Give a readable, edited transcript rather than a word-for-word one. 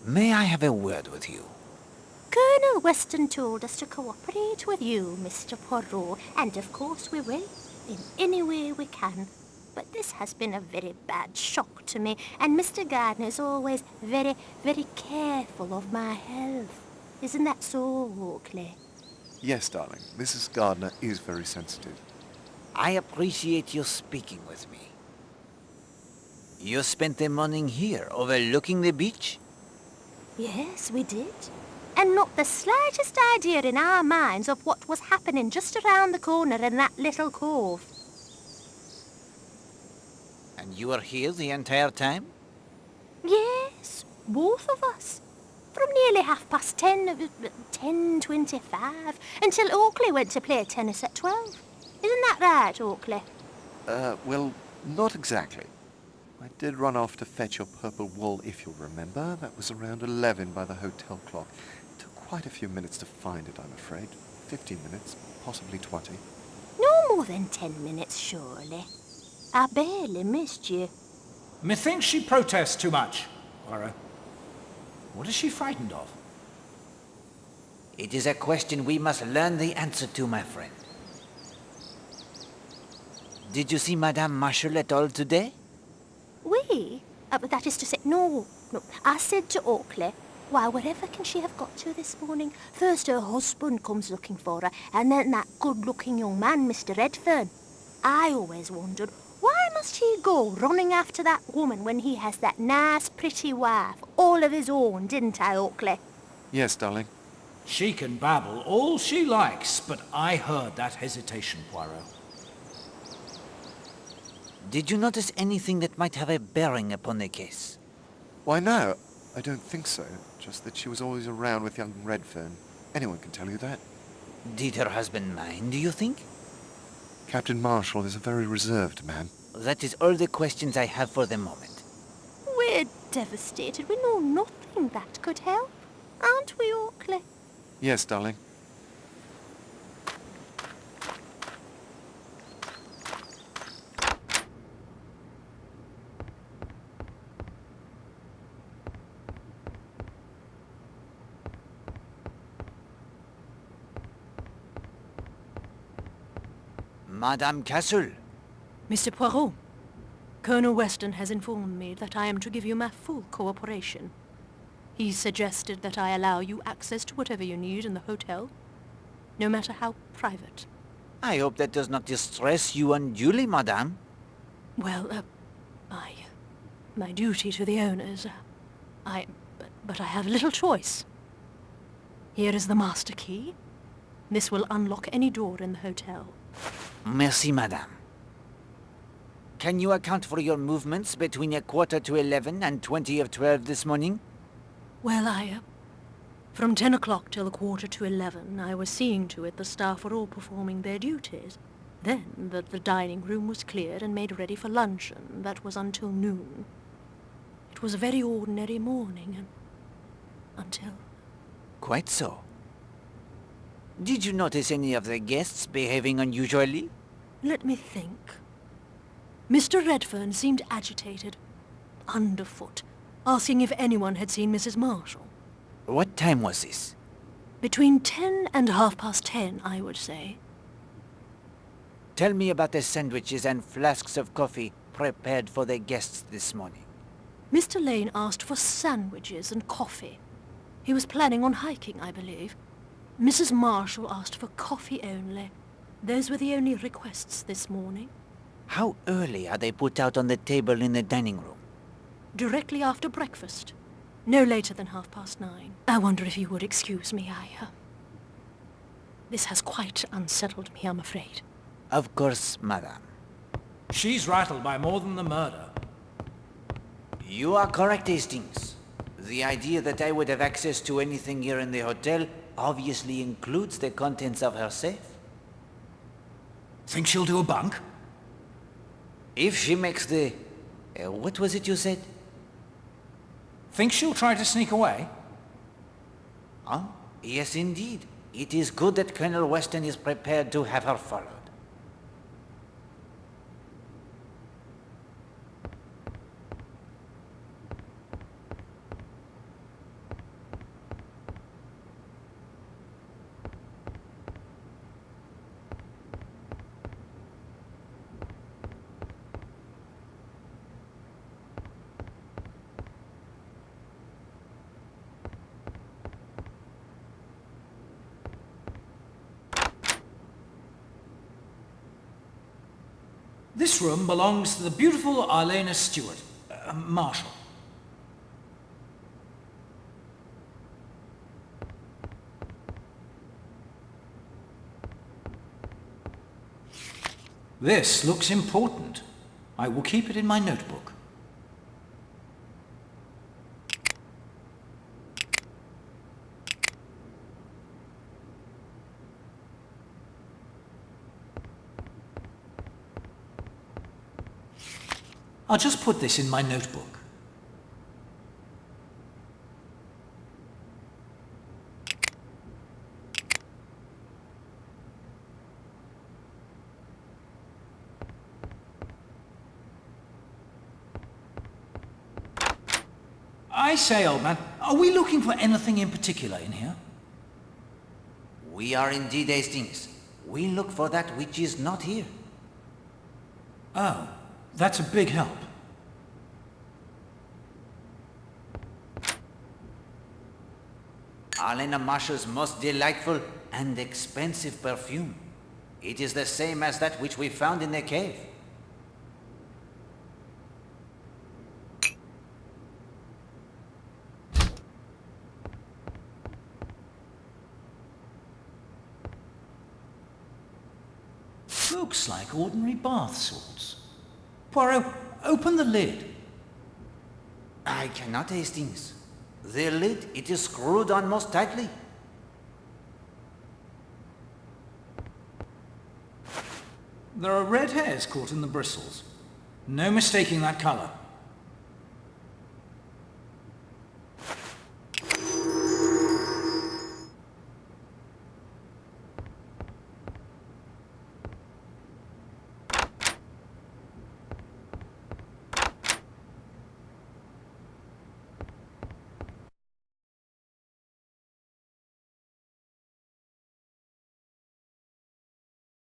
May I have a word with you? Colonel Weston told us to cooperate with you, Mr. Poirot, and of course we will, in any way we can. But this has been a very bad shock to me, and Mr. Gardner's always very, very careful of my health. Isn't that so, Oakley? Yes, darling. Mrs. Gardner is very sensitive. I appreciate you speaking with me. You spent the morning here, overlooking the beach? Yes, we did. And not the slightest idea in our minds of what was happening just around the corner in that little cove. And you were here the entire time? Yes, both of us. From nearly 10:30, 10:25, until Oakley went to play tennis at 12. Isn't that right, Oakley? Well, not exactly. I did run off to fetch your purple wool, if you'll remember. That was around 11 by the hotel clock. It took quite a few minutes to find it, I'm afraid. 15 minutes, possibly 20. No more than 10 minutes, surely. I barely missed you. Methinks she protests too much, Poirot. What is she frightened of? It is a question we must learn the answer to, my friend. Did you see Madame Marshall at all today? We? But that is to say, no. I said to Oakley, why, wherever can she have got to this morning? First her husband comes looking for her, and then that good-looking young man, Mr. Redfern. I always wondered, why must he go running after that woman when he has that nice, pretty wife, all of his own, didn't I, Oakley? Yes, darling. She can babble all she likes, but I heard that hesitation, Poirot. Did you notice anything that might have a bearing upon the case? Why, no, I don't think so. Just that she was always around with young Redfern. Anyone can tell you that. Did her husband mind, do you think? Captain Marshall is a very reserved man. That is all the questions I have for the moment. We're devastated. We know nothing that could help. Aren't we, Oakley? Yes, darling. Madame Castle. Mr. Poirot, Colonel Weston has informed me that I am to give you my full cooperation. He suggested that I allow you access to whatever you need in the hotel, no matter how private. I hope that does not distress you unduly, madame. Well, my duty to the owners, but I have little choice. Here is the master key. This will unlock any door in the hotel. Merci, madame. Can you account for your movements between 11:15 and 12 this morning? Well, from 10 o'clock till 11:15, I was seeing to it the staff were all performing their duties. Then that the dining room was cleared and made ready for luncheon. That was until noon. It was a very ordinary morning, until... Quite so. Did you notice any of the guests behaving unusually? Let me think. Mr. Redfern seemed agitated, underfoot, asking if anyone had seen Mrs. Marshall. What time was this? Between 10 and 10:30, I would say. Tell me about the sandwiches and flasks of coffee prepared for the guests this morning. Mr. Lane asked for sandwiches and coffee. He was planning on hiking, I believe. Mrs. Marshall asked for coffee only. Those were the only requests this morning. How early are they put out on the table in the dining room? Directly after breakfast. No later than 9:30. I wonder if you would excuse me. This has quite unsettled me, I'm afraid. Of course, madame. She's rattled by more than the murder. You are correct, Hastings. The idea that I would have access to anything here in the hotel obviously includes the contents of her safe. Think she'll do a bunk? If she makes the... what was it you said? Think she'll try to sneak away? Oh, yes indeed. It is good that Colonel Weston is prepared to have her followed. This room belongs to the beautiful Arlena Stewart, Marshal. This looks important. I will keep it in my notebook. I'll just put this in my notebook. I say, old man, are we looking for anything in particular in here? We are indeed, Hastings. We look for that which is not here. Oh, that's a big help. Arlena Marshal's most delightful and expensive perfume. It is the same as that which we found in the cave. Looks like ordinary bath salts. Poirot, open the lid. I cannot, Hastings. The lid, it is screwed on most tightly. There are red hairs caught in the bristles. No mistaking that color.